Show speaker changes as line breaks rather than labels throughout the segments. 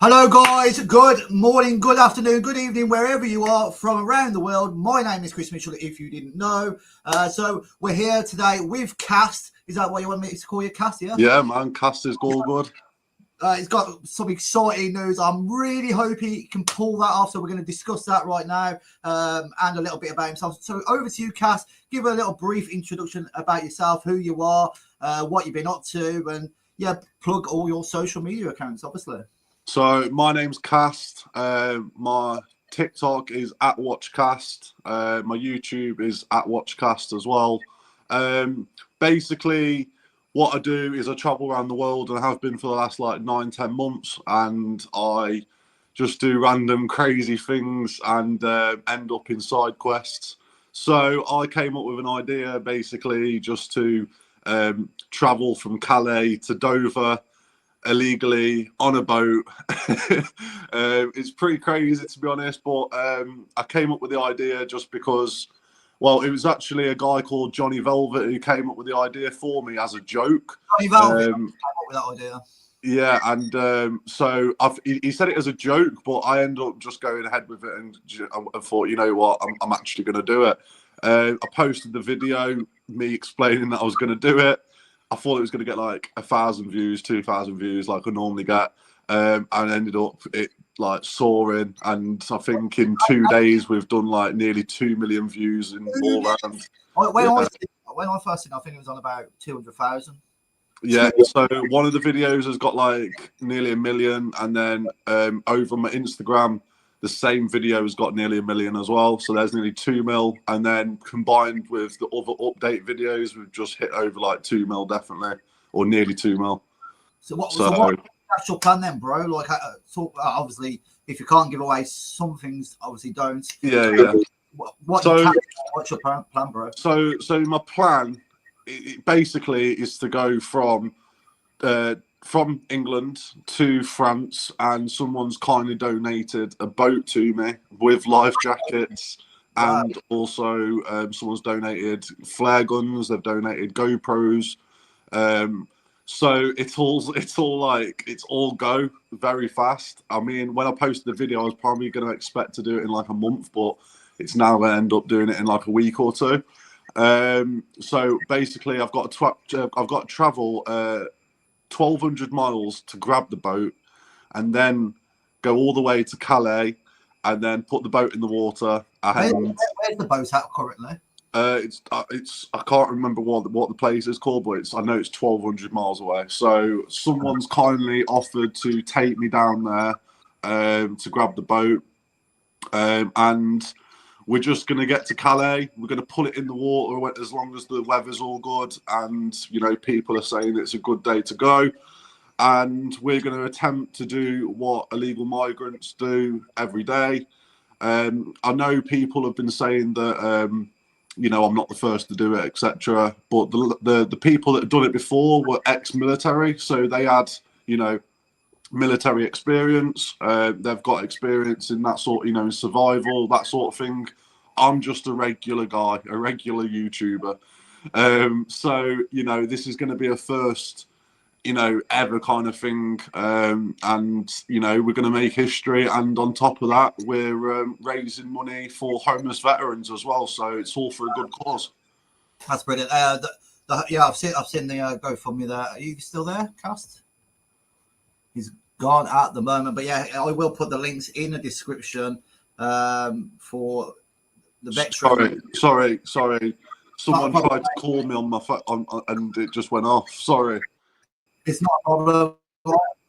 Hello guys, good morning, good afternoon, good evening, wherever you are from around the world. My name is Chris Mitchell, if you didn't know. So we're here today with Cast. Is that what you want me to call you, Cast, yeah?
Yeah, man, Cast is all good.
He's got some exciting news. I'm really hoping he can pull that off, so we're going to discuss that right now and a little bit about himself. So over to you, Cast. Give a little brief introduction about yourself, who you are, what you've been up to, and yeah, plug all your social media accounts, obviously.
So my name's Cast. My TikTok is @WatchCast. My YouTube is @WatchCast as well. Basically, what I do is I travel around the world, and I have been for the last like 9-10 months, and I just do random crazy things and end up in side quests. So I came up with an idea, basically, just to travel from Calais to Dover illegally on a boat. It's pretty crazy, to be honest, but I came up with the idea just because, well, it was actually a guy called Johnny Velvet who came up with the idea for me as a joke.
Johnny Velvet came up with that idea.
Yeah, and so he said it as a joke, but I ended up just going ahead with it, and I thought, you know what, I'm actually going to do it. I posted the video, me explaining that I was going to do it. I thought it was going to get like 1,000 views, 2,000 views, like I normally get, and ended up it like soaring. And I think in 2 days we've done like nearly 2 million views in all round.
When I first seen, I think it was on about 200,000.
Yeah, so one of the videos has got like nearly 1 million, and then over my Instagram, the same video has got nearly 1 million as well. So there's nearly 2 mil, and then combined with the other update videos, we've just hit over like 2 mil definitely, or nearly 2 mil.
So what's the actual plan then, bro? Like, obviously, if you can't give away some things, obviously don't.
Yeah.
What's your plan, bro?
So my plan, it basically is to go from England to France, and someone's kindly donated a boat to me with life jackets. Wow. And also someone's donated flare guns, they've donated GoPros. So it's all go very fast. I mean, when I posted the video, I was probably going to expect to do it in like a month, but it's now going to end up doing it in like a week or two. So basically, I've got to travel 1,200 miles to grab the boat, and then go all the way to Calais, and then put the boat in the water.
Where's the boat at currently?
It's I can't remember what the place is called, but I know it's 1,200 miles away. So someone's kindly offered to take me down there to grab the boat, and we're just going to get to Calais. We're going to pull it in the water as long as the weather's all good, and you know, people are saying it's a good day to go. And we're going to attempt to do what illegal migrants do every day. I know people have been saying that you know, I'm not the first to do it, etc. But the people that had done it before were ex-military, so they had, you know, military experience. They've got experience in that sort, you know, in survival, that sort of thing. I'm just a regular guy, a regular YouTuber. So, you know, this is going to be a first, you know, ever kind of thing. And, you know, we're going to make history. And on top of that, we're raising money for homeless veterans as well. So it's all for a good cause.
That's brilliant. Yeah, I've seen the GoFundMe there. Are you still there, Cast? He's gone at the moment, but yeah, I will put the links in the description for the veteran.
Sorry. Someone tried to call me on my phone, and it just went off. Sorry.
It's not a problem.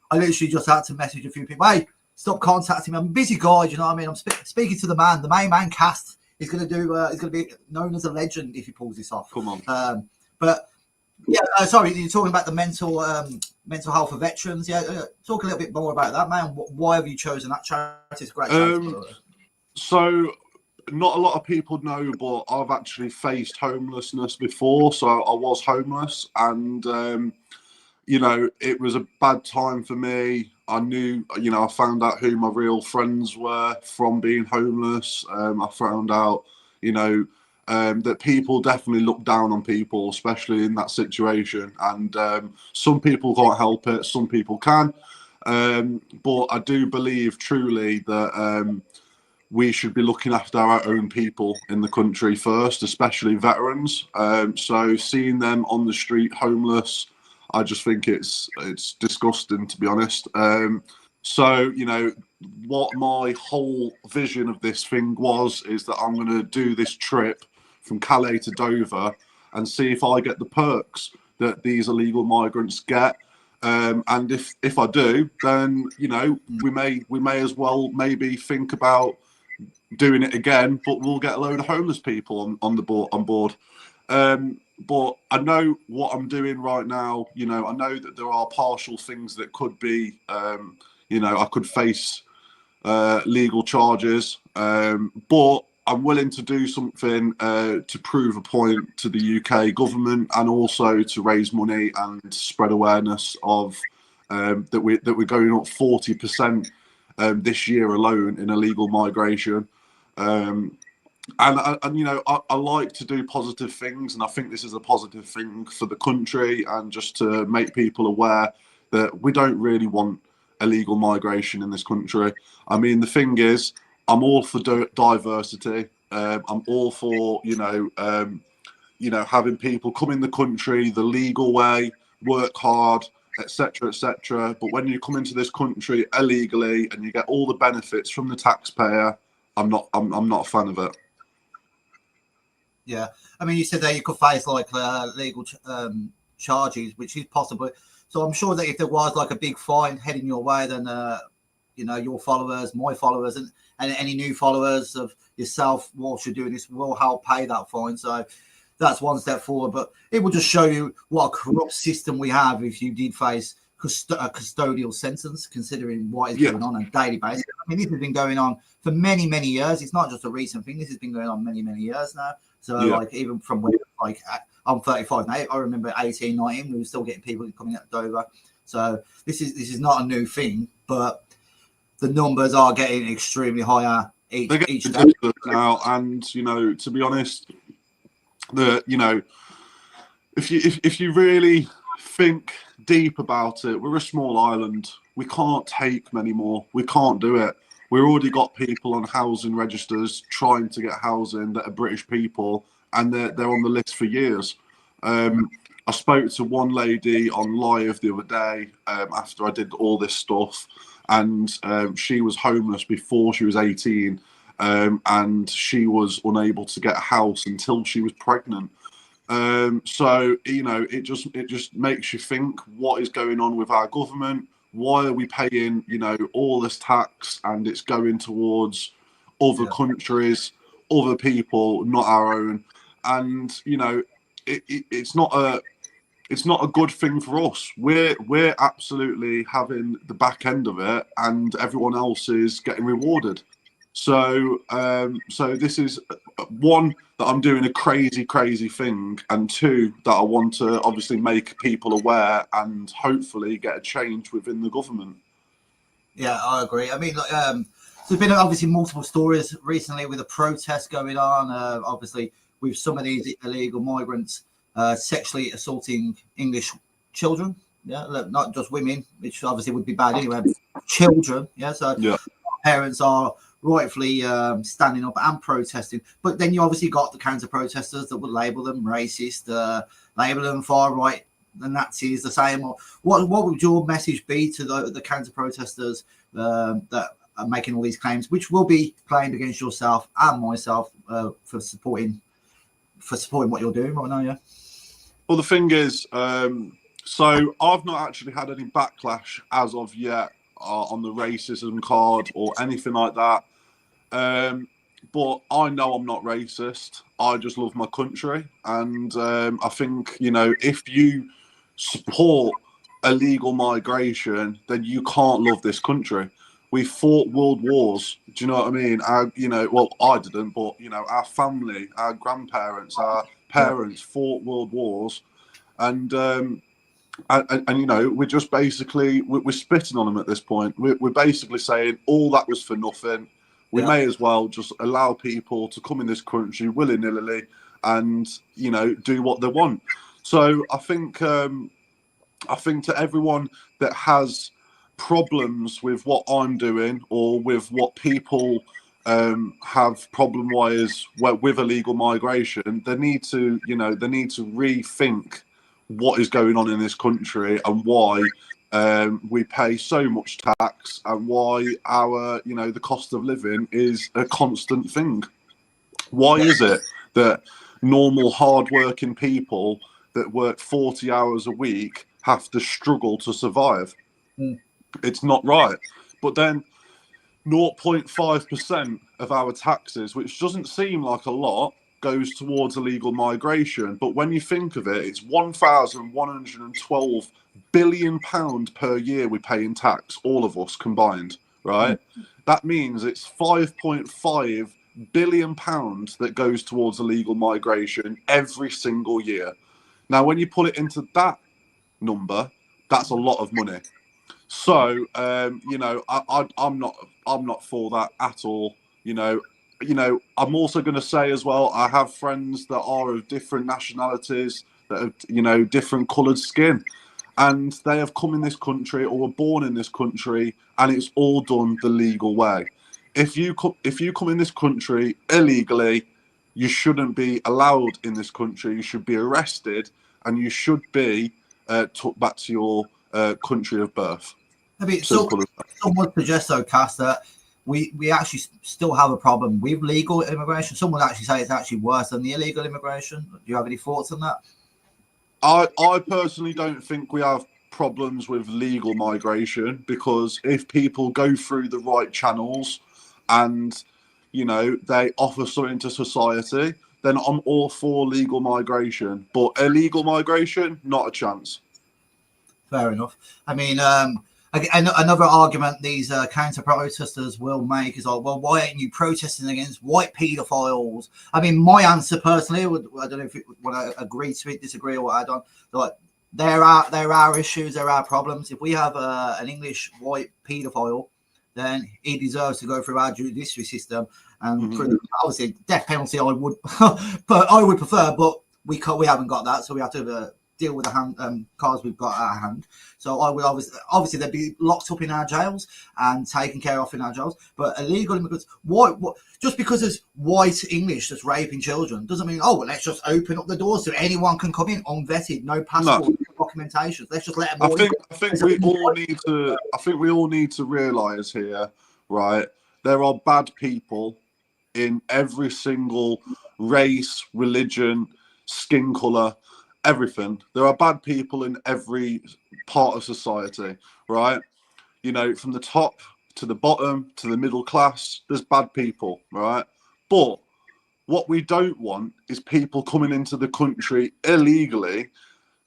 I literally just had to message a few people. Hey, stop contacting me. I'm a busy guy. Do you know what I mean? I'm speaking to the man, the main man. Cast. He's going to do. He's going to be known as a legend if he pulls this off.
Come on.
But yeah, sorry, you're talking about the mental health for veterans. Yeah, talk a little bit more about that, man. Why have you chosen that charity? It's a great charity.
So, not a lot of people know, but I've actually faced homelessness before. So I was homeless, and you know, it was a bad time for me. I knew, you know, I found out who my real friends were from being homeless. I found out, you know, that people definitely look down on people, especially in that situation. And some people can't help it, some people can. But I do believe truly that we should be looking after our own people in the country first, especially veterans. So seeing them on the street homeless, I just think it's disgusting, to be honest. So, you know, what my whole vision of this thing is that I'm going to do this trip from Calais to Dover and see if I get the perks that these illegal migrants get. And if I do, then, you know, we may as well maybe think about doing it again, but we'll get a load of homeless people on board. But I know what I'm doing right now. You know, I know that there are partial things that could be, you know, I could face legal charges, but I'm willing to do something to prove a point to the UK government, and also to raise money and spread awareness of that we're going up 40% this year alone in illegal migration. And you know, I like to do positive things, and I think this is a positive thing for the country, and just to make people aware that we don't really want illegal migration in this country. I mean, the thing is, I'm all for diversity. I'm all for, you know, having people come in the country the legal way, work hard, etc., etc. But when you come into this country illegally and you get all the benefits from the taxpayer, I'm not a fan of it.
Yeah, I mean, you said that you could face like legal charges, which is possible. So I'm sure that if there was like a big fine heading your way, then you know, your followers, my followers, and any new followers of yourself whilst you're doing this will help pay that fine. So that's one step forward. But it will just show you what a corrupt system we have if you did face a custodial sentence, considering what is going on a daily basis. I mean, this has been going on for many, many years. It's not just a recent thing. This has been going on many, many years now. So like, even from when, like, I'm 35 now, I remember 18, 19, we were still getting people coming out of Dover. So this is not a new thing, but the numbers are getting extremely higher each day
now. And, you know, to be honest, you know, if you really think deep about it, we're a small island. We can't take many more. We can't do it. We've already got people on housing registers trying to get housing that are British people, and they're on the list for years. I spoke to one lady on live the other day after I did all this stuff, and she was homeless before she was 18, and she was unable to get a house until she was pregnant. So, you know, it just makes you think, what is going on with our government? Why are we paying, you know, all this tax, and it's going towards other countries, other people, not our own? And, you know, it's not a good thing for us. We're absolutely having the back end of it, and everyone else is getting rewarded. So so this is one, that I'm doing a crazy thing, and two, that I want to obviously make people aware and hopefully get a change within the government.
Yeah, I agree. I mean, like, there's been obviously multiple stories recently with the protests going on, obviously with some of these illegal migrants sexually assaulting English children. Yeah, not just women, which obviously would be bad anyway, but children. Yeah, so parents are rightfully standing up and protesting. But then you obviously got the counter protesters that would label them racist, label them far right, the Nazis, the same. What would your message be to the counter protesters that are making all these claims, which will be claimed against yourself and myself for supporting what you're doing right now? Yeah.
Well, the thing is, so I've not actually had any backlash as of yet on the racism card or anything like that. But I know I'm not racist. I just love my country. And I think, you know, if you support illegal migration, then you can't love this country. We fought world wars. Do you know what I mean? Well, I didn't, but, you know, our family, our grandparents, our parents fought world wars. And you know, we're just basically we're spitting on them at this point. We're basically saying all that was for nothing. We may as well just allow people to come in this country willy-nilly and, you know, do what they want. So I think to everyone that has problems with what I'm doing or with what people have problem-wise with illegal migration, they need to, they need to rethink what is going on in this country and why we pay so much tax and why our, the cost of living is a constant thing. Why is it that normal, hard-working people that work 40 hours a week have to struggle to survive? It's not right. But then 0.5% of our taxes, which doesn't seem like a lot, goes towards illegal migration. But when you think of it, it's £1,112 billion per year we pay in tax, all of us combined, right? That means it's £5.5 billion that goes towards illegal migration every single year. Now, when you put it into that number, that's a lot of money. So, I'm not for that at all. I'm also going to say as well, I have friends that are of different nationalities, that have, different coloured skin, and they have come in this country or were born in this country, and it's all done the legal way. If you come in this country illegally, you shouldn't be allowed in this country. You should be arrested, and you should be took back to your country of birth.
I mean, some would suggest, though, Cass, that we actually still have a problem with legal immigration. Some would actually say it's actually worse than the illegal immigration. Do you have any thoughts on that?
I personally don't think we have problems with legal migration, because if people go through the right channels and, they offer something to society, then I'm all for legal migration. But illegal migration, not a chance.
Fair enough. I mean, another argument these counter protesters will make is like, well, why aren't you protesting against white paedophiles? I mean, my answer personally, I don't know if you want to agree to it, disagree, or add on. Like, there are issues, there are problems. If we have an English white paedophile, then he deserves to go through our judiciary system and obviously death penalty. I would, but I would prefer, but we haven't got that, so we have to deal with the cards we've got at our hand. So I would obviously they'd be locked up in our jails and taken care of in our jails. But illegal immigrants, what just because there's white English that's raping children doesn't mean, oh, well, let's just open up the doors so anyone can come in unvetted, no passport, no documentation. Let's just let them all in.
I think we all need to realise here, right? There are bad people in every single race, religion, skin colour, everything. There are bad people in every part of society, right? From the top to the bottom to the middle class, there's bad people, right? But what we don't want is people coming into the country illegally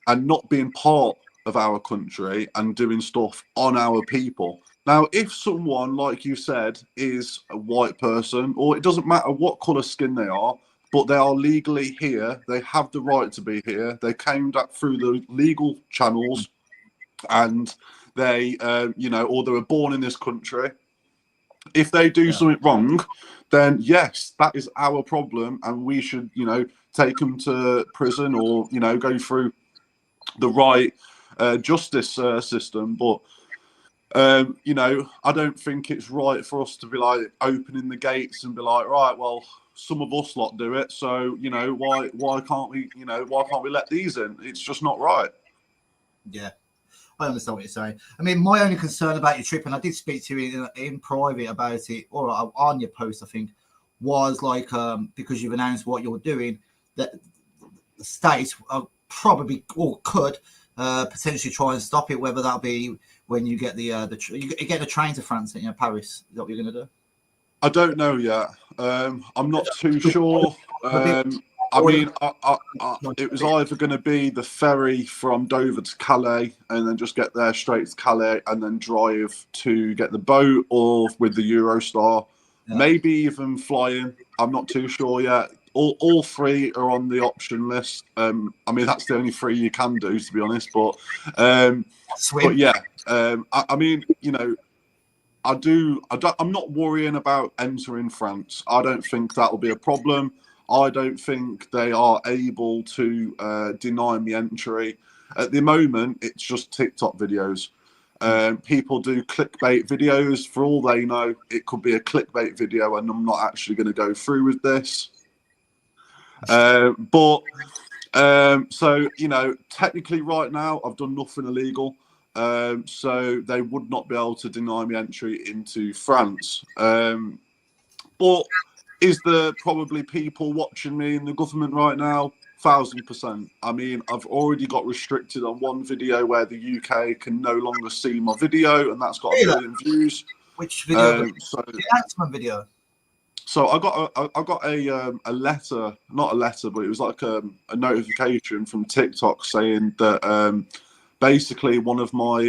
and not being part of our country and doing stuff on our people. Now, if someone, like you said, is a white person, or it doesn't matter what colour skin they are, but they are legally here, they have the right to be here, they came back through the legal channels, and they, or they were born in this country. If they do something wrong, then yes, that is our problem, and we should, take them to prison or, go through the right justice system. But I don't think it's right for us to be like opening the gates and be like, right, well, some of us lot do it, so why can't we let these in? It's just not right. Yeah,
I understand what you're saying. I mean, my only concern about your trip, and I did speak to you in private about it, or on your post, I think, was like because you've announced what you're doing, that the state probably or could potentially try and stop it. Whether that'll be when you get you get the train to France, Paris. Is that what you're going to do?
I don't know yet. I'm not too sure. I mean, it was either going to be the ferry from Dover to Calais and then just get there straight to Calais and then drive to get the boat, or with the Eurostar, maybe even flying. I'm not too sure yet. All three are on the option list. I mean, that's the only three you can do, to be honest. But yeah, I mean, I'm not worrying about entering France. I don't think that will be a problem. I don't think they are able to deny me entry. At the moment, it's just TikTok videos. People do clickbait videos. For all they know, it could be a clickbait video, and I'm not actually going to go through with this. So technically, right now, I've done nothing illegal. So they would not be able to deny me entry into France. But is there probably people watching me in the government right now? 1000%. I mean, I've already got restricted on one video where the UK can no longer see my video, and that's got 1 million views.
Which video?
The
announcement video.
So I got a letter, not a letter, but it was like a notification from TikTok saying that basically one of my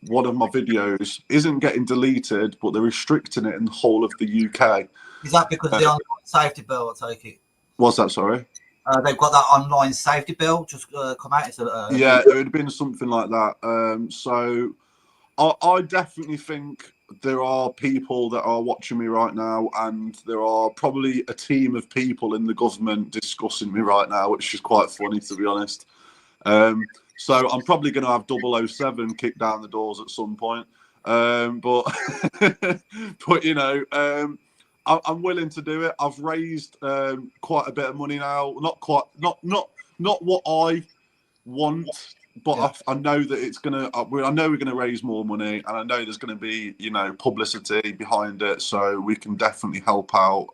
videos isn't getting deleted, but they're restricting it in the whole of the UK.
Is that because of the online safety bill? I take it.
What's that? Sorry.
They've got that online safety bill just come out.
Yeah, it would have been something like that. So I definitely think there are people that are watching me right now, and there are probably a team of people in the government discussing me right now, which is quite funny, to be honest. So I'm probably going to have 007 kicked down the doors at some point. But you know, I'm willing to do it. I've raised quite a bit of money now. Not what I want, but yeah. I know that it's gonna. I know we're gonna raise more money, and I know there's gonna be, you know, publicity behind it, so we can definitely help out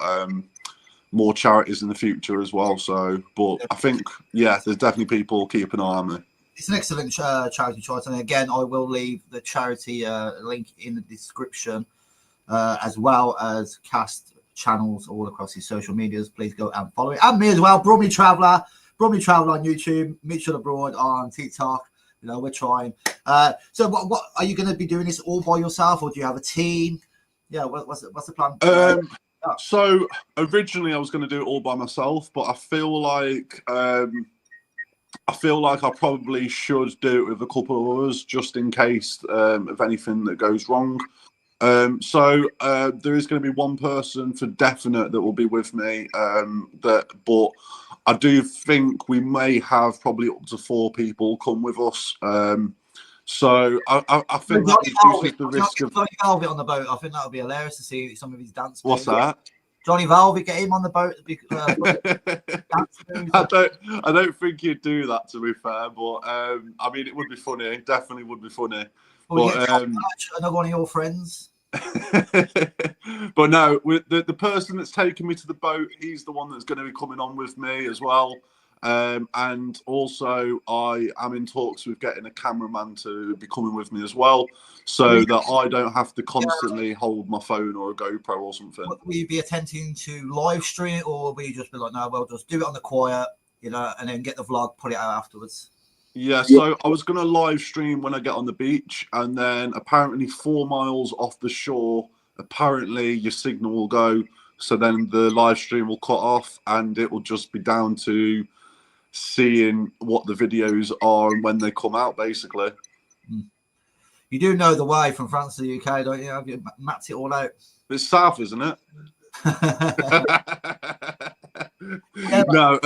more charities in the future as well. So, but I think, yeah, there's definitely people keeping an eye on me.
It's an excellent charity choice, and again, I will leave the charity link in the description, as well as cast channels all across his social medias. Please go and follow it, and me as well, Bromley Traveller on YouTube, Mitchell Abroad on TikTok. You know, we're trying. So, what are you going to be doing this all by yourself, or do you have a team? Yeah, what's the plan?
So originally I was going to do it all by myself, but I feel like I probably should do it with a couple of others, just in case of anything that goes wrong. So there is going to be one person for definite that will be with me. But I do think we may have probably up to 4 people come with us. So I think that reduces the risk of
Johnny Velvet on the boat. I think that would be hilarious to see some of his dance moves.
What's that?
Johnny Velvet, get him on the boat.
I don't think he'd do that, to be fair, but I mean, it would be funny. It definitely would be funny.
But another one of your friends.
But no, with the person that's taking me to the boat, he's the one that's going to be coming on with me as well. And also I am in talks with getting a cameraman to be coming with me as well, so that I don't have to constantly hold my phone or a GoPro or something.
Will you be attempting to live stream it, or will you just be like, no, well, just do it on the quiet, you know, and then get the vlog, put it out afterwards?
Yeah, so I was going to live stream when I get on the beach, and then apparently 4 miles off the shore, apparently your signal will go, so then the live stream will cut off, and it will just be down to seeing what the videos are and when they come out, basically.
You do know the way from France to the UK, don't you? Have you mapped it all out?
It's south, isn't it? No,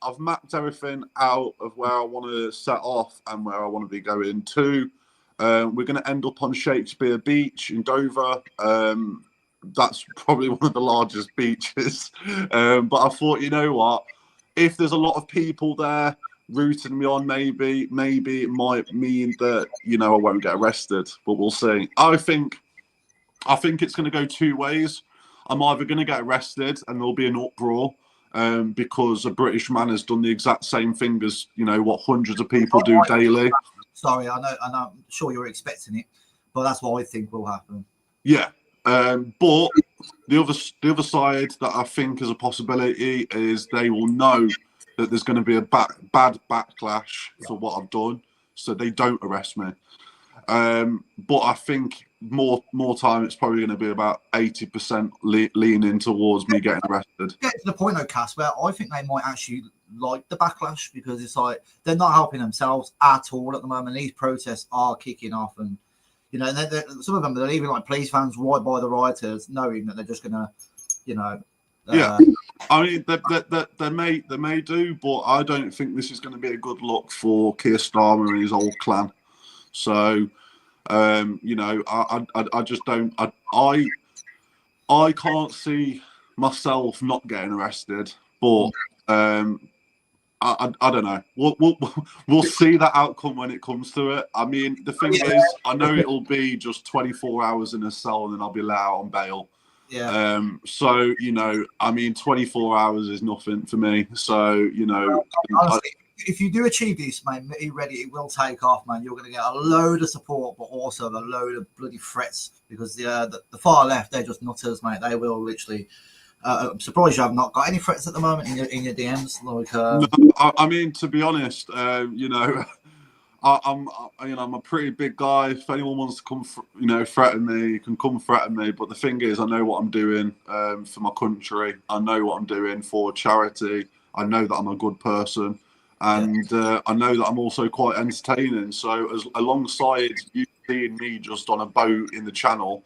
I've mapped everything out of where I want to set off and where I want to be going to. We're going to end up on Shakespeare Beach in Dover. That's probably one of the largest beaches. But I thought, you know what? If there's a lot of people there rooting me on, maybe it might mean that, you know, I won't get arrested. But we'll see. I think it's going to go 2 ways. I'm either going to get arrested and there'll be an uproar because a British man has done the exact same thing as, you know, what hundreds of people do daily.
Sorry, I know, and I'm sure you're expecting it, but that's what I think will happen.
Yeah. But the other side that I think is a possibility is they will know that there's going to be a bad backlash for what I've done, so they don't arrest me. But I think more time it's probably going to be about 80% leaning towards me getting arrested. Get
to the point though, Cass, where I think they might actually like the backlash, because it's like they're not helping themselves at all at the moment. These protests are kicking off, and you know, and some of them, they're even like police vans right by the rioters, knowing that they're just going to, you know,
I mean, they may do, but I don't think this is going to be a good look for Keir Starmer and his whole clan. So, you know, I just don't. I can't see myself not getting arrested, but I don't know. We'll see that outcome when it comes to it. I mean, the thing is, I know it'll be just 24 hours in a cell and then I'll be let out on bail.
Yeah.
So, you know, I mean, 24 hours is nothing for me. So, you know,
honestly, if you do achieve this, man, be ready. It will take off, man. You're going to get a load of support, but also a load of bloody threats because the far left, they're just nutters, mate. They will literally. I'm surprised you have not got any threats at the moment in your DMs. Like,
no, I mean, to be honest, you know, I'm a pretty big guy. If anyone wants to come, you know, threaten me, you can come threaten me. But the thing is, I know what I'm doing for my country. I know what I'm doing for charity. I know that I'm a good person, and I know that I'm also quite entertaining. So, alongside you seeing me just on a boat in the channel,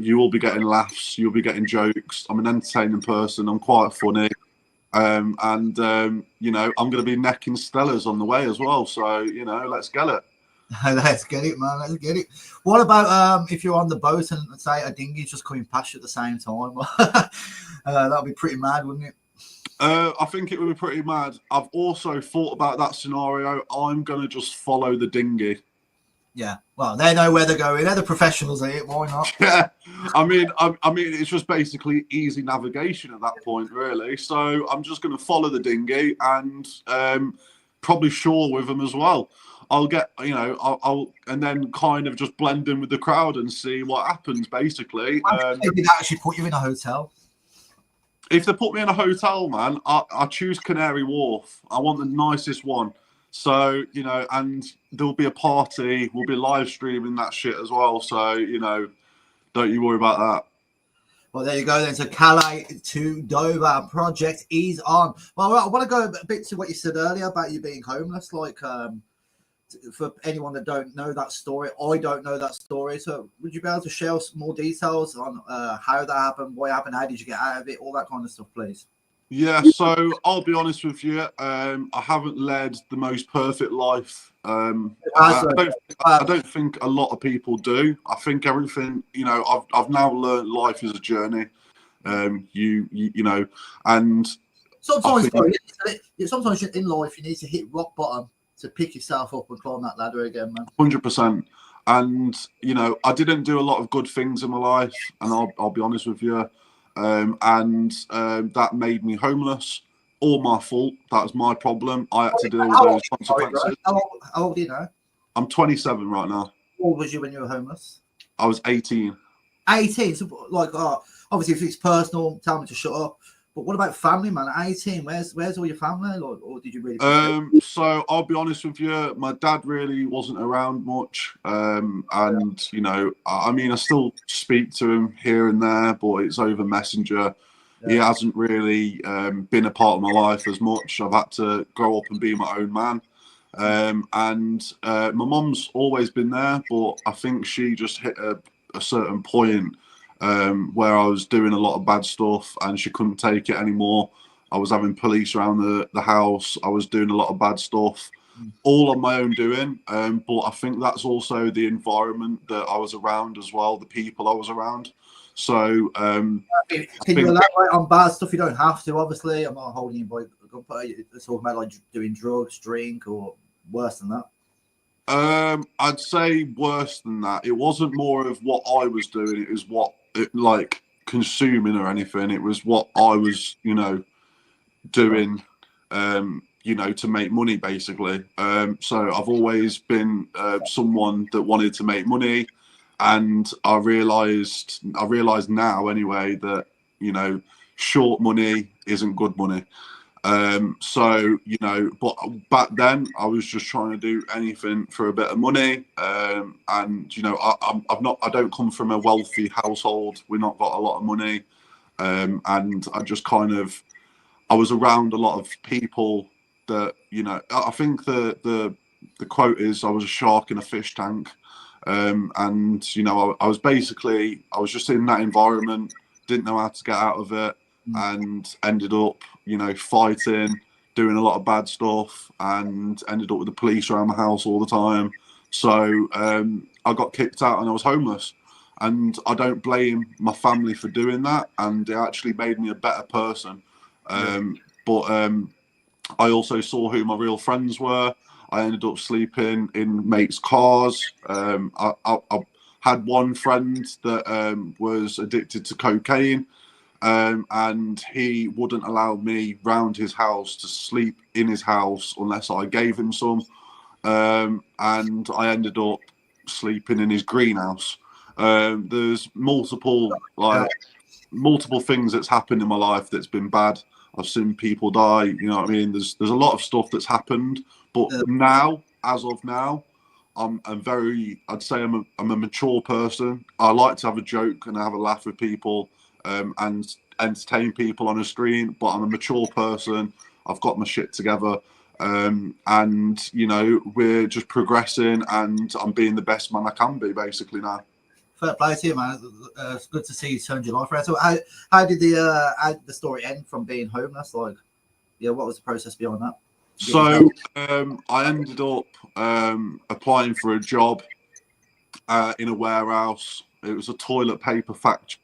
you will be getting laughs. You'll be getting jokes. I'm an entertaining person. I'm quite funny. You know, I'm going to be necking Stellas on the way as well. So, you know, let's get it.
Let's get it, man. Let's get it. What about if you're on the boat and say a dinghy's just coming past you at the same time? That'd be pretty mad, wouldn't it?
I think it would be pretty mad. I've also thought about that scenario. I'm going to just follow the dinghy.
Yeah, well, they know where they're going. They're the professionals here. Why not?
Yeah, I mean, it's just basically easy navigation at that point, really. So I'm just going to follow the dinghy and probably shore with them as well. I'll get, you know, I'll and then kind of just blend in with the crowd and see what happens. Basically,
they did actually put you in a hotel.
If they put me in a hotel, man, I choose Canary Wharf. I want the nicest one. So, you know, and there'll be a party. We'll be live streaming that shit as well. So, you know, don't you worry about that.
Well, there you go then. So Calais to Dover project is on. Well, I want to go a bit to what you said earlier about you being homeless. Like, for anyone that don't know that story, I don't know that story. So would you be able to share some more details on how that happened, what happened, how did you get out of it, all that kind of stuff, please?
Yeah, so I'll be honest with you. I haven't led the most perfect life. I don't think a lot of people do. I think everything, you know, I've now learned life is a journey. You know, and
sometimes sometimes in life you need to hit rock bottom to pick yourself up and climb that ladder again, man.
100%. And you know, I didn't do a lot of good things in my life, and I'll be honest with you. That made me homeless. All my fault. That was my problem. I had to deal with those consequences.
How old are you now?
I'm 27 right now.
How old was you when you were homeless?
I was 18.
18. So, like, obviously, if it's personal, tell me to shut up. But what about family, man? 18. Where's all your family? Or did you really?
So I'll be honest with you. My dad really wasn't around much, and you know, I mean, I still speak to him here and there, but it's over Messenger. Yeah. He hasn't really been a part of my life as much. I've had to grow up and be my own man. My mum's always been there, but I think she just hit a certain point where I was doing a lot of bad stuff and she couldn't take it anymore. I was having police around the house. I was doing a lot of bad stuff, all on my own doing. But I think that's also the environment that I was around as well, the people I was around. So, can
you elaborate on bad stuff? You don't have to, obviously. I'm not holding you by it's talking about like doing drugs, drink, or worse than that.
I'd say worse than that. It wasn't more of what I was doing. It was like consuming or anything. It was what I was, you know, doing, you know, to make money, basically. So I've always been someone that wanted to make money, and I realised now anyway that, you know, short money isn't good money. So, you know, but back then I was just trying to do anything for a bit of money. And, you know, I don't come from a wealthy household. We've not got a lot of money. And I just I was around a lot of people that, you know, I think the quote is I was a shark in a fish tank. And, you know, I was just in that environment, didn't know how to get out of it. and ended up, fighting, doing a lot of bad stuff, and ended up with the police around the house all the time. So I got kicked out and I was homeless. And I don't blame my family for doing that, and it actually made me a better person. But I also saw who my real friends were. I ended up sleeping in mates' cars. I had one friend that was addicted to cocaine, and he wouldn't allow me round his house to sleep in his house unless I gave him some. And I ended up sleeping in his greenhouse. There's multiple things that's happened in my life that's been bad. I've seen people die, you know what I mean? There's a lot of stuff that's happened, but now, as of now, I'd say I'm a mature person. I like to have a joke and have a laugh with people, and entertain people on a stream, but I'm a mature person. I've got my shit together. And we're just progressing, and I'm being the best man I can be basically now.
Fair play to you, man. It's good to see you turned your life around. So how did the story end from being homeless? Like, what was the process behind that?
So I ended up applying for a job in a warehouse. It was a toilet paper factory.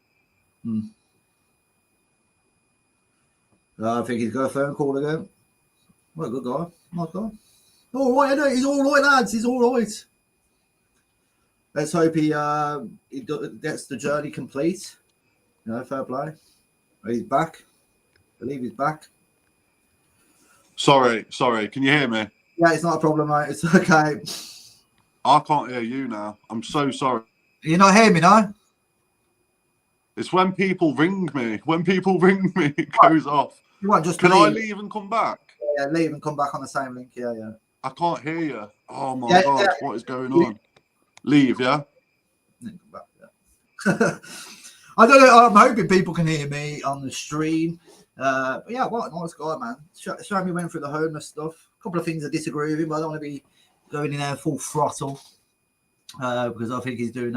I think he's got a phone call again. What a good guy. Nice guy. All right, I know. He's all right, lads. He's all right. Let's hope he gets the journey complete. Fair play. He's back. I believe he's back.
Sorry. Can you hear me?
Yeah, it's not a problem, mate. It's okay.
I can't hear you now. I'm so sorry.
You're not hearing me, no?
It's when people ring me. When people ring me, it goes off.
You won't just
Can
leave.
I leave and come back?
Yeah, leave and come back on the same link. Yeah.
I can't hear you. Oh my God, what is going on? Leave, yeah?
I don't know. I'm hoping people can hear me on the stream. But yeah, what a nice guy, man. Showing me went through the homeless stuff. A couple of things I disagree with him, but I don't want to be going in there full throttle because I think he's doing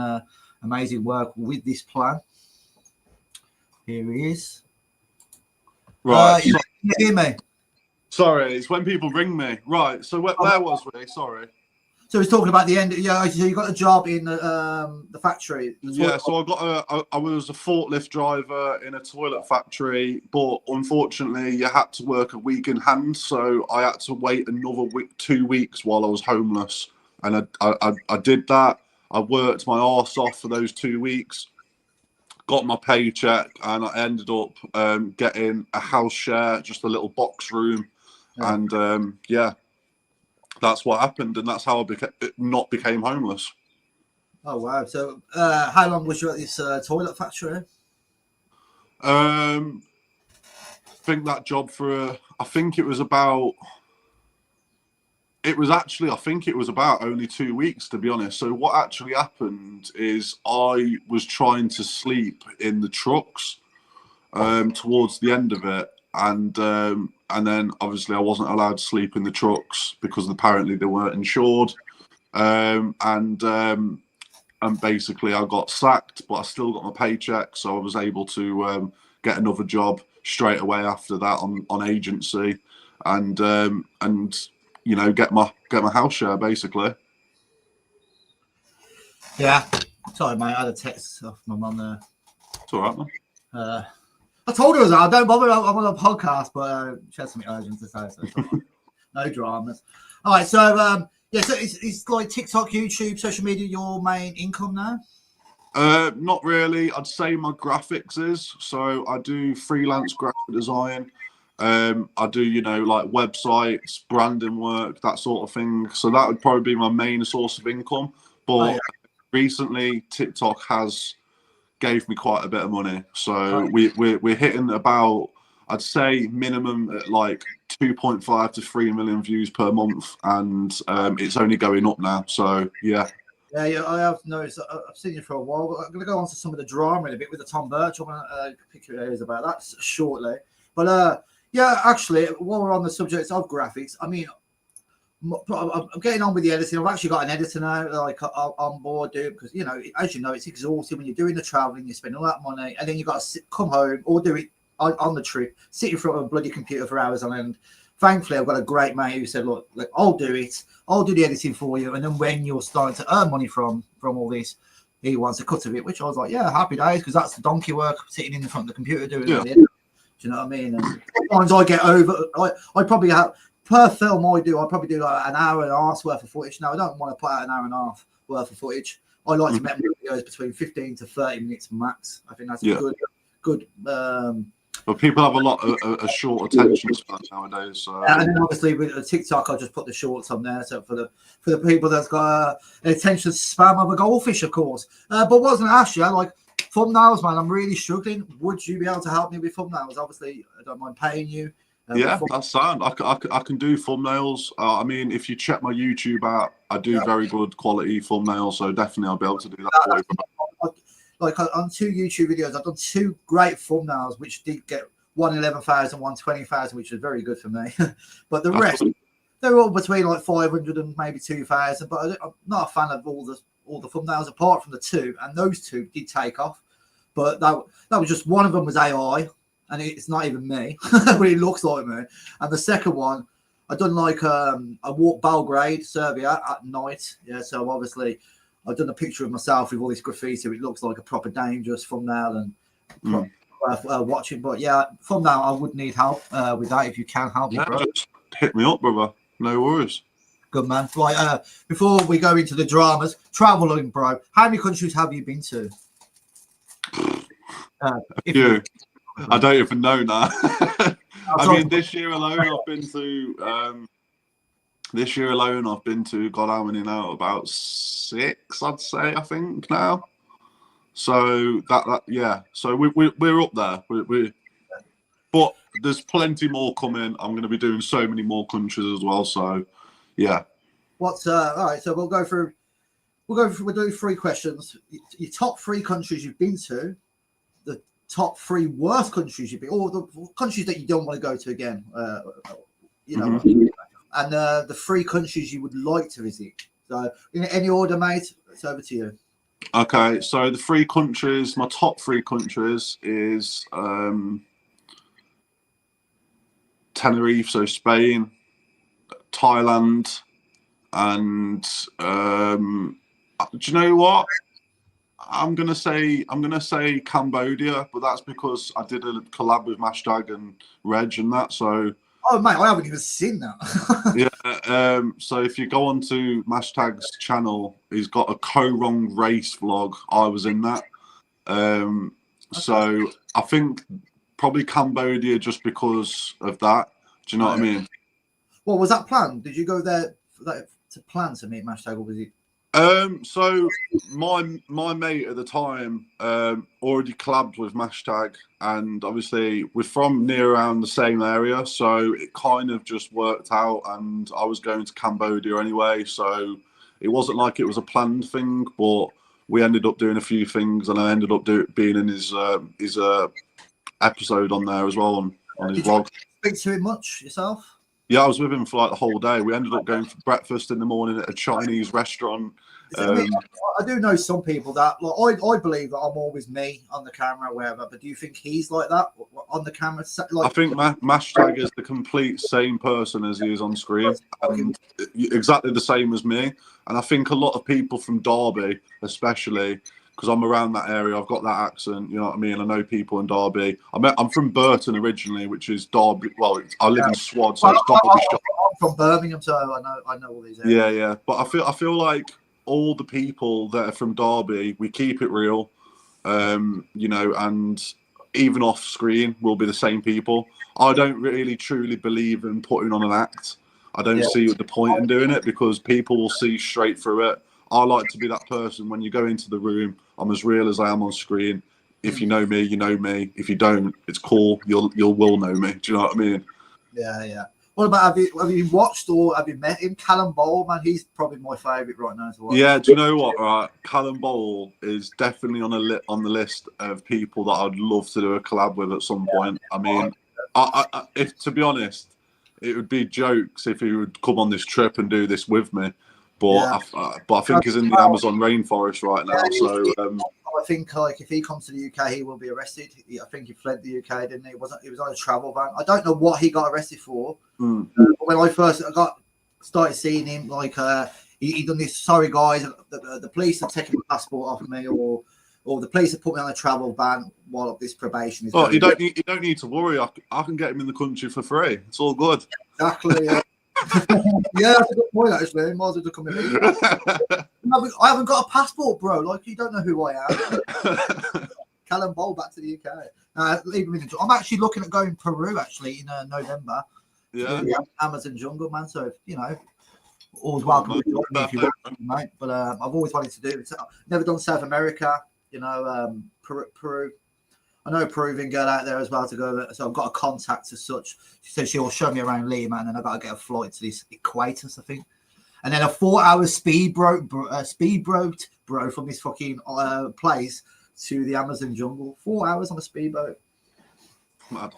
amazing work with this plan. Here he is.
Right.
You hear me?
Sorry, it's when people ring me. Right. So where was we? Sorry.
So he's talking about the end. Yeah, so you got a job in the factory.
Yeah, so I was a forklift driver in a toilet factory, but unfortunately you had to work a week in hand, so I had to wait another week, 2 weeks while I was homeless. And I did that. I worked my arse off for those 2 weeks, got my paycheck, and I ended up getting a house share, just a little box room. Yeah. And that's what happened, and that's how I became homeless.
Oh wow! So, how long was you at this toilet factory?
I think that job I think it was about only 2 weeks, to be honest. So what actually happened is I was trying to sleep in the trucks towards the end of it, and then obviously I wasn't allowed to sleep in the trucks because apparently they weren't insured. And basically I got sacked, but I still got my paycheck, so I was able to get another job straight away after that on agency, and get my house share basically.
Yeah. Sorry, mate. I had a text off my mum there.
It's all right, man.
I told her I don't bother. I'm on a podcast, but she has something urgent to say, so it's all right. No dramas. All right, so so it's like TikTok, YouTube, social media your main income now?
Not really. I'd say my graphics is. So I do freelance graphic design. I do, like websites, branding work, that sort of thing. So that would probably be my main source of income. But recently, TikTok has gave me quite a bit of money. So we're hitting about, I'd say, minimum at like 2.5 to 3 million views per month, and it's only going up now. So yeah. Yeah,
I have noticed. I've seen you for a while. But I'm going to go on to some of the drama in a bit with the Tom Burch. I'm going to pick your ears about that shortly. But actually, while we're on the subject of graphics, I mean, I'm getting on with the editing. I've actually got an editor now, like on board, dude, because as you know, it's exhausting when you're doing the traveling. You spend all that money, and then you got to come home or do it on the trip, sit in front of a bloody computer for hours on end. Thankfully, I've got a great mate who said, look, I'll do it. I'll do the editing for you. And then when you're starting to earn money from all this, he wants a cut of it, which I was like, yeah, happy days, because that's the donkey work, sitting in front of the computer doing it. Do you know what I mean? And sometimes I get over, I probably have, per film I probably do like an hour and a half's worth of footage. Now, I don't want to put out an hour and a half worth of footage. I like to make videos between 15 to 30 minutes max. I think that's a good
but people have a short attention span nowadays. So.
And then obviously with TikTok, I'll just put the shorts on there. So for the people that's got an attention span of a goldfish, of course. But wasn't asked you, like thumbnails, man. I'm really struggling. Would you be able to help me with thumbnails? Obviously, I don't mind paying you.
Yeah, that's sound. I can do thumbnails. I mean, if you check my YouTube out, I do very good quality thumbnails. So definitely, I'll be able to do that for you.
Like on 2 YouTube videos, I've done 2 great thumbnails, which did get 111,000, 120,000, which is very good for me. But the rest, they're all between like 500 and maybe 2,000. But I'm not a fan of all the thumbnails apart from the 2, and those 2 did take off. But that was just one of them was AI, and it's not even me, but it looks like me. And the second one, I done like I walked Belgrade, Serbia at night. Yeah, so obviously. I've done a picture of myself with all this graffiti. It looks like a proper dangerous thumbnail and watching. But yeah, thumbnail, I would need help with that if you can help me, bro.
Just hit me up, brother. No worries.
Good, man. Right, before we go into the dramas, traveling, bro. How many countries have you been to?
A few. I don't even know now. I mean, this year alone, I've been to... God, how many now? About 6, I'd say. I think now. So yeah. So we're up there. But there's plenty more coming. I'm going to be doing so many more countries as well. So yeah.
All right? So we'll do 3 questions. Your top 3 countries you've been to, the top 3 worst countries you've been, or the countries that you don't want to go to again. You know. And the 3 countries you would like to visit. So, in any order, mate, it's over to you.
Okay, so the 3 countries, my top 3 countries is Tenerife, so Spain, Thailand, and do you know what? I'm gonna say Cambodia, but that's because I did a collab with Mashtag and Reg and that, so.
Oh, mate, I haven't even seen that.
Yeah, so if you go onto Mashtag's channel, he's got a co-wrong race vlog. I was in that. So I think probably Cambodia just because of that. Do you know what I mean?
Well, was that planned? Did you go there to plan to meet Mashtag, or was it?
So my mate at the time already collabed with Mashtag, and obviously we're from near around the same area, so it kind of just worked out, and I was going to Cambodia anyway, so it wasn't like it was a planned thing, but we ended up doing a few things, and I ended up being in his episode on there as well on his vlog.
Did you speak to him much yourself?
Yeah, I was with him for like the whole day. We ended up going for breakfast in the morning at a Chinese restaurant.
I do know some people that, like, I believe that I'm always me on the camera, wherever. But do you think he's like that on the camera? Like,
I think Mashtag is the complete same person as he is on screen, and exactly the same as me. And I think a lot of people from Derby, especially, because I'm around that area, I've got that accent, you know what I mean? I know people in Derby. I'm from Burton originally, which is Derby. Well, I live in Swad, so it's Derby.
I'm from Birmingham, so I know all these areas.
Yeah. But I feel like all the people that are from Derby, we keep it real, you know, and even off screen, we'll be the same people. I don't really truly believe in putting on an act. I don't see the point in doing it because people will see straight through it. I like to be that person when you go into the room. I'm as real as I am on screen. If you know me, you know me. If you don't, it's cool. You'll will know me. Do you know what I mean?
Yeah. What about have you watched or have you met him? Callum Bowl, man, he's probably my favourite right now as well. Yeah,
do you know what? Right, Callum Bowl is definitely on the list of people that I'd love to do a collab with at some point. I mean, if to be honest, it would be jokes if he would come on this trip and do this with me. But I think he's in the Amazon rainforest right now. So
I think like if he comes to the UK, he will be arrested. I think he fled the UK, didn't he? He was on a travel ban. I don't know what he got arrested for. But when I first started seeing him, like he done this. Sorry guys, the police are taking my passport off me, or the police have put me on a travel ban while this probation is.
Oh, you don't need to worry. I can get him in the country for free. It's all good.
Exactly. Yeah. Yeah, that's a good point. Actually, might as well just come in. I haven't got a passport, bro. Like you don't know who I am. Callum Bowl back to the UK. Leave me. I'm actually looking at going Peru actually in November.
Yeah.
Amazon jungle, man. So always welcome to me if you want, mate. But I've always wanted to do it. Never done South America. Peru. I know a Peruvian girl out there as well to go. So I've got a contact as such. She said she'll show me around Lima, and then I've got to get a flight to this Equators, I think. And then a 4-hour speedboat, bro, from this fucking place to the Amazon jungle. 4 hours on a speedboat.
Mad.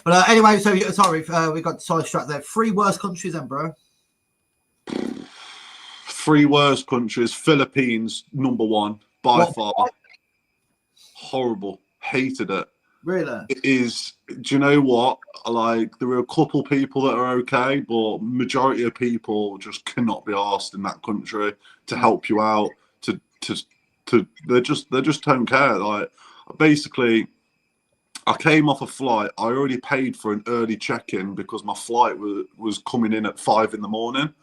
But anyway, so sorry, we got sidetracked there. 3 worst countries then, bro.
3 worst countries. Philippines, number 1 by far. Horrible. Hated it.
Really?
It is. Do you know what? Like, there are a couple people that are okay, but majority of people just cannot be asked in that country to help you out. They just don't care. Like, basically, I came off a flight. I already paid for an early check-in because my flight was coming in at 5 in the morning.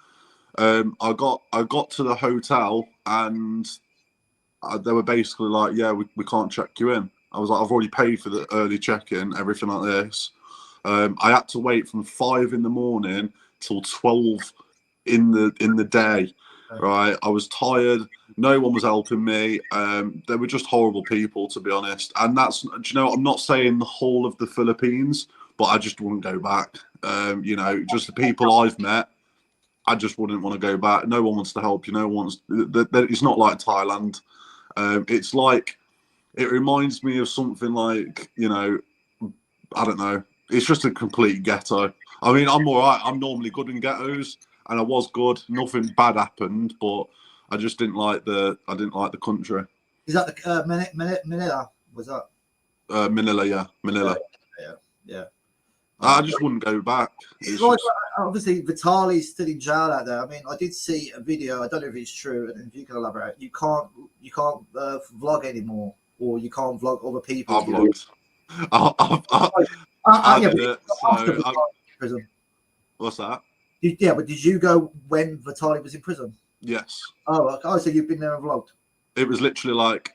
I got to the hotel and they were basically like, "Yeah, we can't check you in." I was like, "I've already paid for the early check-in, everything like this." I had to wait from 5 in the morning till 12 in the day. Right, I was tired. No one was helping me. They were just horrible people, to be honest. And that's, do you know, I'm not saying the whole of the Philippines, but I just wouldn't go back. Just the people I've met, I just wouldn't want to go back. No one wants to help you. No one wants. It's not like Thailand. It's like, it reminds me of something like, I don't know. It's just a complete ghetto. I mean, I'm all right. I'm normally good in ghettos, and I was good. Nothing bad happened, but I just didn't like the country.
Is that the Manila? Was that?
Manila, yeah, Manila.
Yeah.
I just wouldn't go back.
It's like, obviously, Vitali's still in jail out there. I mean, I did see a video. I don't know if it's true, and if you can elaborate, you can't vlog anymore, or you can't vlog other people.
I've vlogged.
Prison.
What's that?
But did you go when Vitali was in prison?
Yes.
Oh, okay. Oh, so you've been there and vlogged?
It was literally like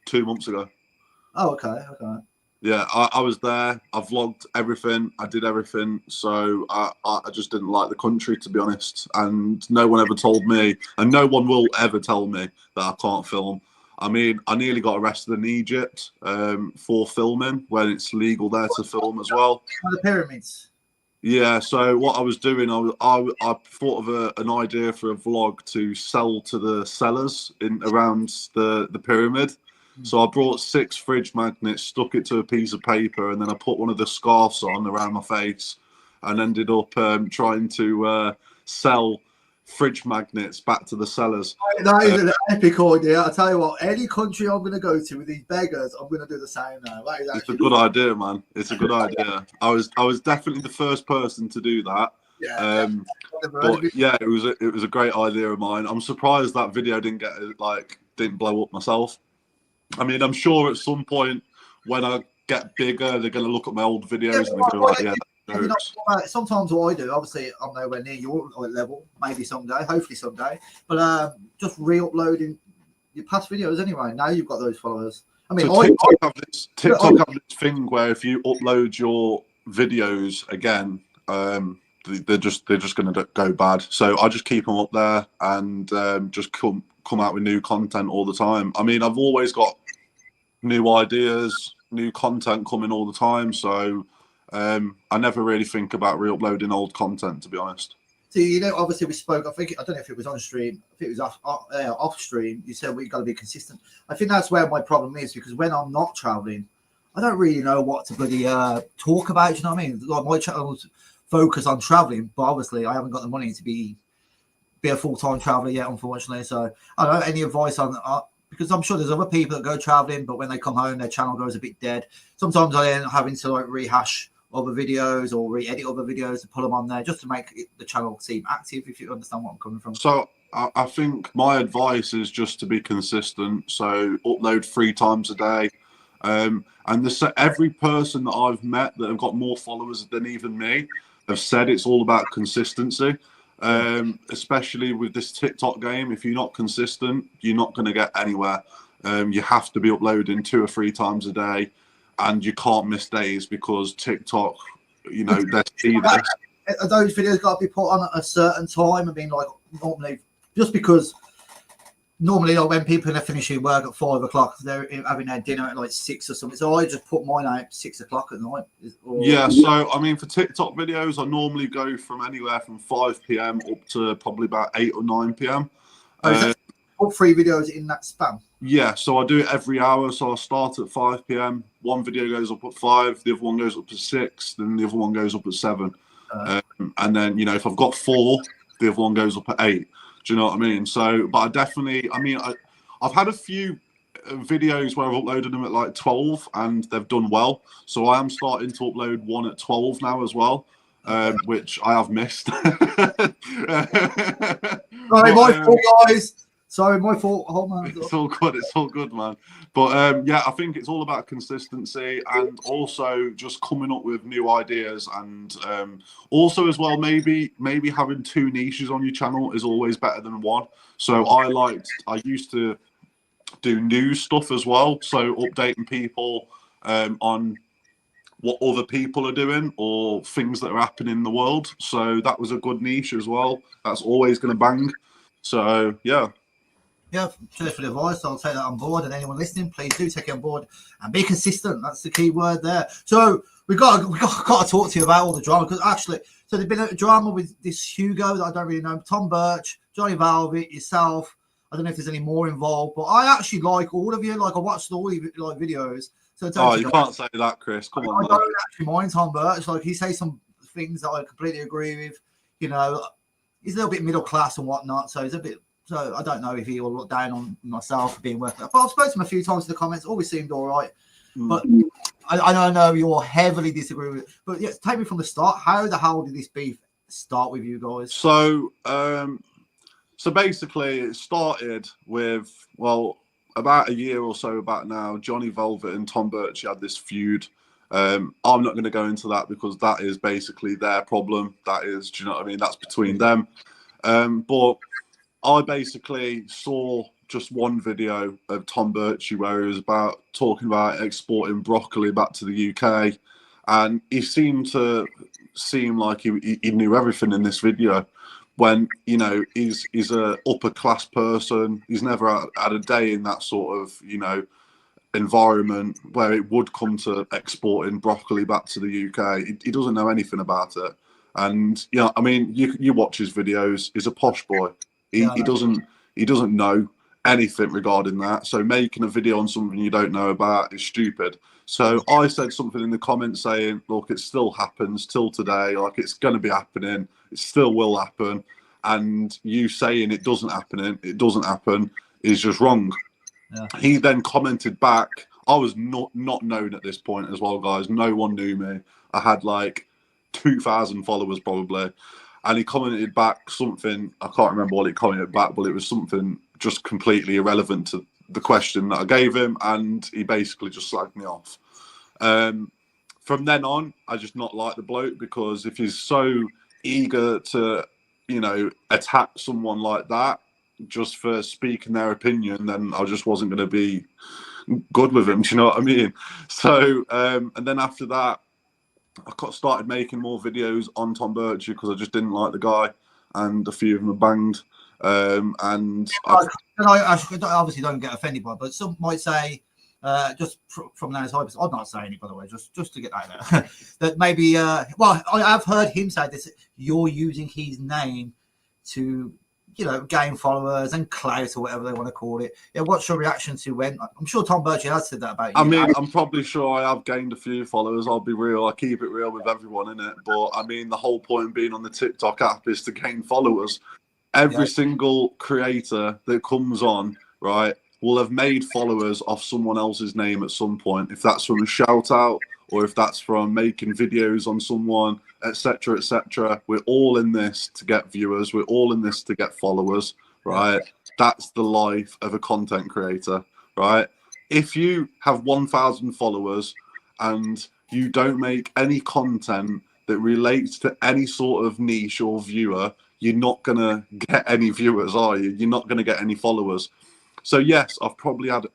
2 months ago.
Oh, okay.
Yeah, I was there. I vlogged everything. I did everything. So I just didn't like the country, to be honest. And no one ever told me, and no one will ever tell me that I can't film. I mean, I nearly got arrested in Egypt for filming when it's legal there to film as well.
The pyramids.
Yeah, so what I was doing, I thought of an idea for a vlog to sell to the sellers around the pyramid. So I brought 6 fridge magnets, stuck it to a piece of paper, and then I put one of the scarves on around my face, and ended up trying to sell fridge magnets back to the sellers.
That is an epic idea. I tell you what, any country I'm going to go to with these beggars, I'm going to do the same now.
It's a good idea, man. It's a good idea. I was definitely the first person to do that.
Yeah.
But yeah, it was a great idea of mine. I'm surprised that video didn't blow up myself. I mean, I'm sure at some point when I get bigger, they're going to look at my old videos and go like, yeah.
Sometimes what I do, obviously, I'm nowhere near your level. Maybe someday, hopefully someday. But just re-uploading your past videos anyway. Now you've got those followers. I mean,
so TikTok have this thing where if you upload your videos again, they're just going to go bad. So I just keep them up there and just come out with new content all the time. I mean, I've always got new ideas, new content coming all the time. So I never really think about re-uploading old content, to be honest.
So, obviously we spoke, I don't know if it was on stream, I think it was off stream. You said we've got to be consistent. I think that's where my problem is, because when I'm not traveling, I don't really know what to bloody talk about. Do you know what I mean? Like, my channel's focused on traveling, but obviously I haven't got the money to be a full-time traveler yet, unfortunately. So I don't know any advice on because I'm sure there's other people that go traveling, but when they come home, their channel goes a bit dead. Sometimes I end up having to like rehash other videos or re-edit other videos and put them on there just to make the channel seem active, if you understand what I'm coming from.
So I think my advice is just to be consistent. So upload 3 times a day. And every person that I've met that have got more followers than even me have said it's all about consistency. Especially with this TikTok game, if you're not consistent, you're not going to get anywhere. You have to be uploading 2 or 3 times a day, and you can't miss days because TikTok, you know, they see this.
Are those videos got to be put on at a certain time? I mean, like normally, just because normally like, when people are finishing work at 5 o'clock, they're having their dinner at like 6 or something. So I just put mine out at 6 o'clock at night.
Yeah, so I mean, for TikTok videos, I normally go from anywhere from 5 p.m. up to probably about 8 or 9 p.m.
Put 3 videos in that span.
Yeah, so I do it every hour. So I start at 5 p.m. One video goes up at 5, the other one goes up at 6, then the other one goes up at 7. And then, you know, if I've got 4, the other one goes up at 8. Do you know what I mean? So, but I definitely, I mean, I've had a few videos where I've uploaded them at like 12 and they've done well. So I am starting to upload one at 12 now as well, which I have missed.
Sorry, my fault, guys. Sorry, my fault. Oh, man.
It's all good. It's all good, man. But yeah, I think it's all about consistency and also just coming up with new ideas. And also as well, maybe having 2 niches on your channel is always better than 1. So I used to do news stuff as well. So updating people on what other people are doing or things that are happening in the world. So that was a good niche as well. That's always going to bang. So yeah.
Yeah, cheers for the advice. I'll take that on board. And anyone listening, please do take it on board and be consistent. That's the key word there. So we got to talk to you about all the drama, because actually, so there's been a drama with this Hugo that I don't really know, Tom Burch, Johnny Velvet, yourself. I don't know if there's any more involved, but I actually like all of you. Like I watched all your like videos. So
you can't say that, Chris. Come on.
I don't actually mind Tom Burch. Like he says some things that I completely agree with. You know, he's a little bit middle class and whatnot, so he's a bit. So I don't know if he will look down on myself for being worth it. But I've spoken to him a few times in the comments. Always seemed all right. But I know you're heavily disagree with it. But yeah, take me from the start. How the hell did this beef start with you guys?
So basically it started with, well, about a year or so back now, Johnny Velvet and Tom Burch had this feud. I'm not going to go into that because that is basically their problem. That is, do you know what I mean? That's between them. But I basically saw just one video of Tom Burch where he was talking about exporting broccoli back to the UK, and he seemed like he knew everything in this video. When, you know, he's a upper class person, he's never had a day in that sort of, you know, environment where it would come to exporting broccoli back to the UK. He doesn't know anything about it, and you know, I mean, you watch his videos. He's a posh boy. He doesn't know anything regarding that. So making a video on something you don't know about is stupid. So I said something in the comments saying, look, it still happens till today. Like, it's going to be happening. It still will happen. And you saying it doesn't happen is just wrong. Yeah. He then commented back. I was not known at this point as well, guys. No one knew me. I had like 2,000 followers probably. And he commented back something, I can't remember what he commented back, but it was something just completely irrelevant to the question that I gave him. And he basically just slagged me off. From then on, I just not like the bloke, because if he's so eager to, you know, attack someone like that just for speaking their opinion, then I just wasn't going to be good with him. Do you know what I mean? So, and then after that, I started making more videos on Tom Burch because I just didn't like the guy, and a few of them are banged. And I
obviously don't get offended by it, but some might say, just from that side, I'm not saying it, by the way, just to get that there, that maybe, well, I've heard him say this, you're using his name to, you know, gain followers and clout or whatever they want to call it. Yeah, what's your reaction to when, I'm sure Tom Burch has said that about you.
I mean, I'm probably sure I have gained a few followers. I'll be real. I keep it real with everyone, innit? But I mean, the whole point of being on the TikTok app is to gain followers. Every single creator that comes on, right, will have made followers off someone else's name at some point. If that's from a shout out, or if that's from making videos on someone, etc., etc. We're all in this to get viewers. We're all in this to get followers, right? That's the life of a content creator, right? If you have 1,000 followers and you don't make any content that relates to any sort of niche or viewer, you're not going to get any viewers, are you? You're not going to get any followers. So yes, I've probably had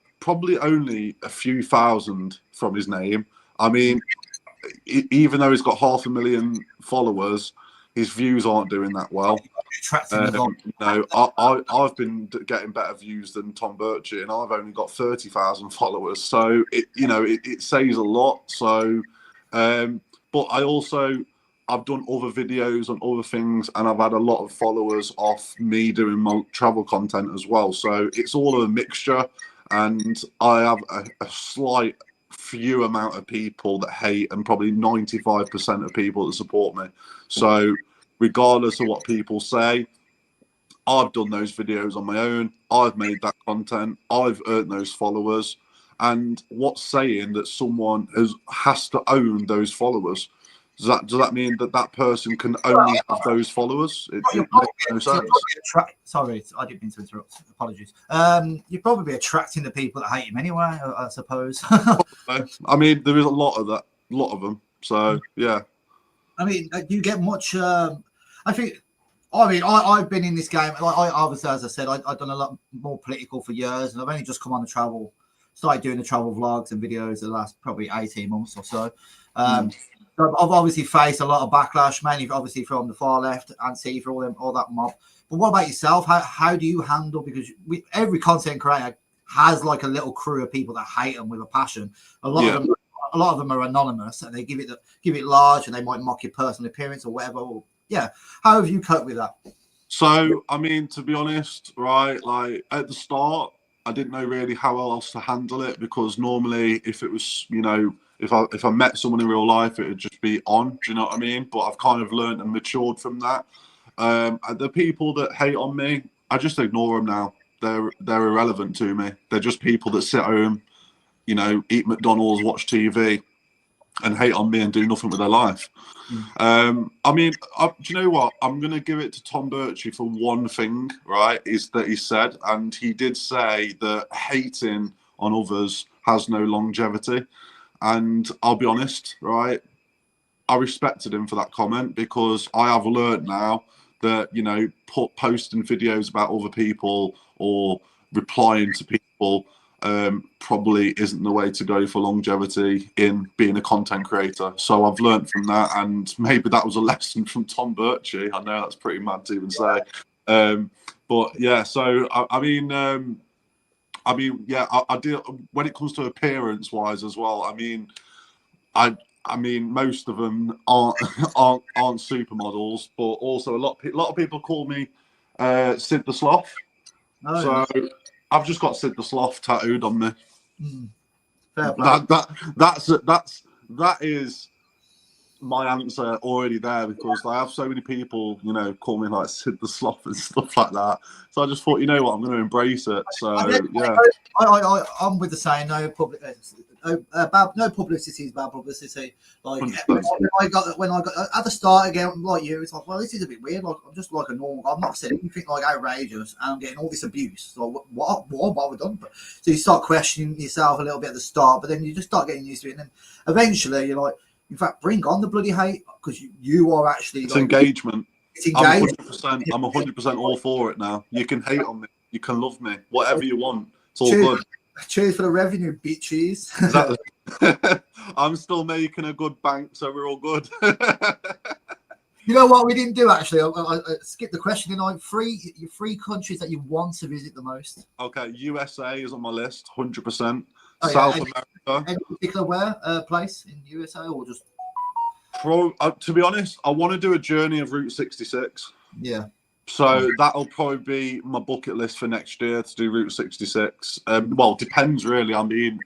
only a few thousand from his name. I mean, even though he's got 500,000 followers, his views aren't doing that well. I've been getting better views than Tom Burch, and I've only got 30,000 followers. So it says a lot. So, but I've done other videos on other things, and I've had a lot of followers off me doing my travel content as well. So it's all a mixture, and I have a slight few amount of people that hate, and probably 95% of people that support me. So regardless of what people say, I've done those videos on my own. I've made that content. I've earned those followers. And what's saying that someone has to own those followers? Does that mean that person can only have those followers? It makes no sense.
Sorry, I didn't mean to interrupt. Apologies. You'd probably be attracting the people that hate him anyway, I suppose.
I mean, there is a lot of them. So yeah.
I mean, do you get much? I've been in this game. Like obviously, as I said, I've done a lot more political for years, and I've only just come on started doing the travel vlogs and videos the last probably 18 months or so. So I've obviously faced a lot of backlash, mainly obviously from the far left and see for all that mob. But what about yourself? How do you handle, because every content creator has like a little crew of people that hate them with a passion. A lot of them are anonymous, and they give it large, and they might mock your personal appearance or whatever. How have you coped with that?
So I mean, to be honest, right, like at the start, I didn't know really how else to handle it, because normally if it was, if I met someone in real life, it would just be on. Do you know what I mean? But I've kind of learned and matured from that. The people that hate on me, I just ignore them now. They're irrelevant to me. They're just people that sit home, eat McDonald's, watch TV, and hate on me and do nothing with their life. I mean, do you know what? I'm going to give it to Tom Burch for one thing, right, is that he said, and he did say that hating on others has no longevity. And I'll be honest, right, I respected him for that comment, because I have learned now that, posting videos about other people or replying to people probably isn't the way to go for longevity in being a content creator. So I've learned from that, and maybe that was a lesson from Tom Burch. I know that's pretty mad to even say. But yeah, so I mean, I do, when it comes to appearance wise as well. I mean, most of them aren't supermodels, but also a lot of people call me Sid the Sloth. So I've just got Sid the Sloth tattooed on me.
Fair play.
That is my answer already there, because I have so many people, call me like Sid the Sloth and stuff like that. So I just thought, I'm going to embrace it. So yeah,
I'm with the saying, no publicity is bad publicity. Like when I got at the start again, like you, it's like, well, this is a bit weird. Like I'm just like a normal guy. I'm not saying anything like outrageous, and I'm getting all this abuse. So what have I done? So you start questioning yourself a little bit at the start, but then you just start getting used to it, and then eventually you're like, in fact, bring on the bloody hate, because you are actually.
It's engagement.
It's engagement.
I'm 100% all for it now. You can hate on me, you can love me, whatever you want. It's all good.
Cheers for the revenue, bitches.
Exactly. I'm still making a good bank, so we're all good.
You know what we didn't do, actually? I skipped the question. Three countries that you want to visit the most.
Okay, USA is on my list, 100%.
Oh,
South
yeah.
America.
Any particular place in USA, or just?
To be honest, I want to do a journey of Route 66.
Yeah.
So that'll probably be my bucket list for next year, to do Route 66. Well, depends really. I mean,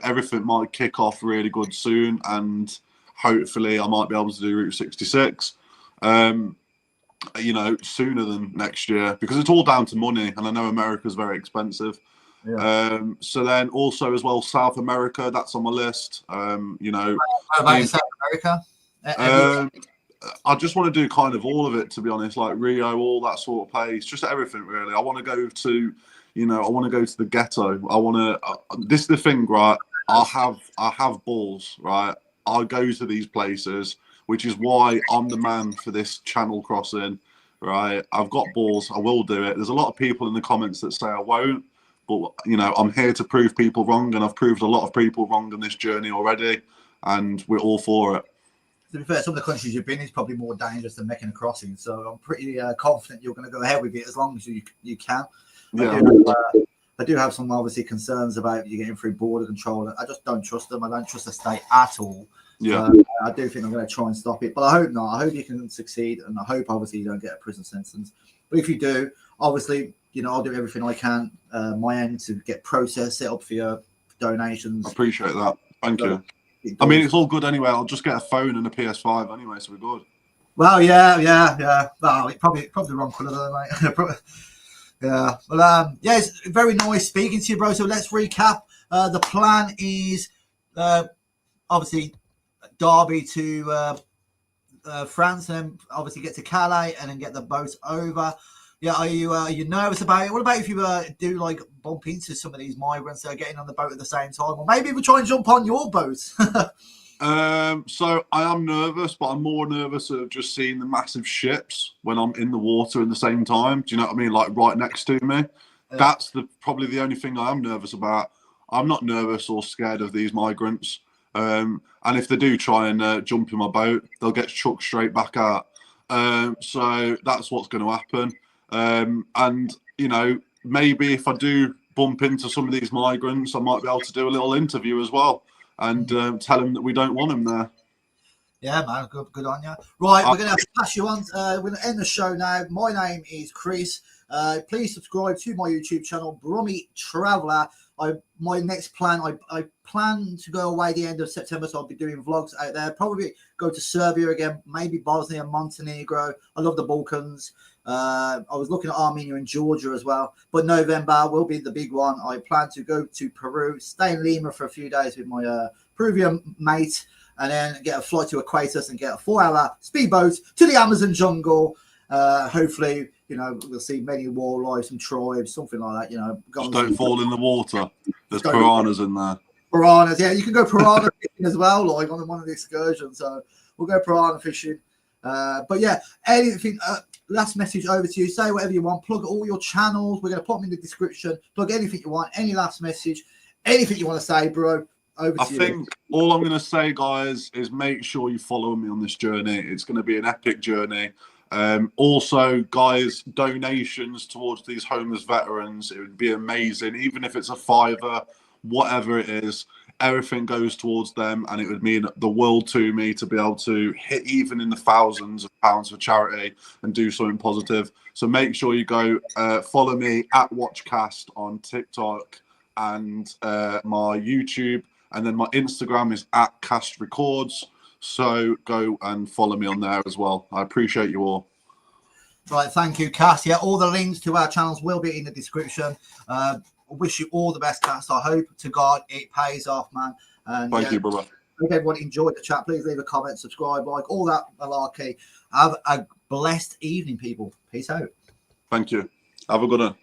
everything might kick off really good soon, and hopefully I might be able to do Route 66, sooner than next year, because it's all down to money, and I know America's very expensive.
Yeah.
So then also as well, South America, that's on my list. You know,
How about in South America?
I just want to do kind of all of it, to be honest, like Rio, all that sort of place, just everything really. I want to go to, you know, I want to go to the ghetto. I want to. This is the thing, right? I have balls, right? I go to these places, which is why I'm the man for this channel crossing, right? I've got balls. I will do it. There's a lot of people in the comments that say I won't, but you know, I'm here to prove people wrong, and I've proved a lot of people wrong on this journey already, and we're all for it.
To be fair, some of the countries you've been in is probably more dangerous than making a crossing. So I'm pretty confident you're going to go ahead with it as long as you can.
Yeah.
I do have some obviously concerns about you getting through border control. I just don't trust them. I don't trust the state at all.
Yeah.
I do think I'm going to try and stop it, but I hope not. I hope you can succeed, and I hope obviously you don't get a prison sentence. But if you do, obviously, you know, I'll do everything I can, my end, to get process set up for your donations.
I appreciate that. Thank you. I mean, it's all good anyway. I'll just get a phone and a PS5 anyway, so we're good.
Well, yeah. Well, probably the wrong colour though, mate. Yeah. Well, yeah, it's very nice speaking to you, bro. So let's recap. The plan is obviously Derby to France, and then obviously get to Calais, and then get the boat over. Yeah, are you nervous about it? What about if you do like bump into some of these migrants that are getting on the boat at the same time, or maybe we'll try and jump on your boat?
So I am nervous, but I'm more nervous of just seeing the massive ships when I'm in the water at the same time. Do you know what I mean? Like right next to me. That's probably the only thing I am nervous about. I'm not nervous or scared of these migrants. And if they do try and jump in my boat, they'll get chucked straight back out. So that's what's going to happen. And you know, maybe if I do bump into some of these migrants, I might be able to do a little interview as well, and tell them that we don't want them there.
Yeah, man, good on you. Right, we're going to pass you on. We're going to end the show now. My name is Chris. Please subscribe to my YouTube channel, Brummy Traveller. My next plan, I plan to go away the end of September, so I'll be doing vlogs out there. Probably go to Serbia again, maybe Bosnia, Montenegro. I love the Balkans. I was looking at Armenia and Georgia as well, but November will be the big one. I plan to go to Peru, stay in Lima for a few days with my Peruvian mate, and then get a flight to Equatus and get a 4-hour speedboat to the Amazon jungle. Hopefully, you know, we'll see many wildlife, some tribes, something like that. You know,
just don't fall in the water. There's piranhas in there.
Piranhas, yeah. You can go piranha fishing as well, like on one of the excursions. So we'll go piranha fishing. But yeah, anything. Last message over to you. Say whatever you want. Plug all your channels. We're going to put them in the description. Plug anything you want. Any last message. Anything you want to say, bro. Over to you. I
think all I'm going to say, guys, is make sure you follow me on this journey. It's going to be an epic journey. Also, guys, donations towards these homeless veterans, it would be amazing. Even if it's a $5, whatever it is, everything goes towards them, and it would mean the world to me to be able to hit even in the thousands of pounds for charity and do something positive. So make sure you go follow me at Watchcast on TikTok and my YouTube, and then my Instagram is at Cast Records. So go and follow me on there as well. I appreciate you all.
Right, thank you, Cass. Yeah, all the links to our channels will be in the description. I wish you all the best, Cass. I hope to God it pays off, man. And
thank you, brother.
Hope everyone enjoyed the chat. Please leave a comment, subscribe, like, all that malarkey. Have a blessed evening, people. Peace out.
Thank you. Have a good one.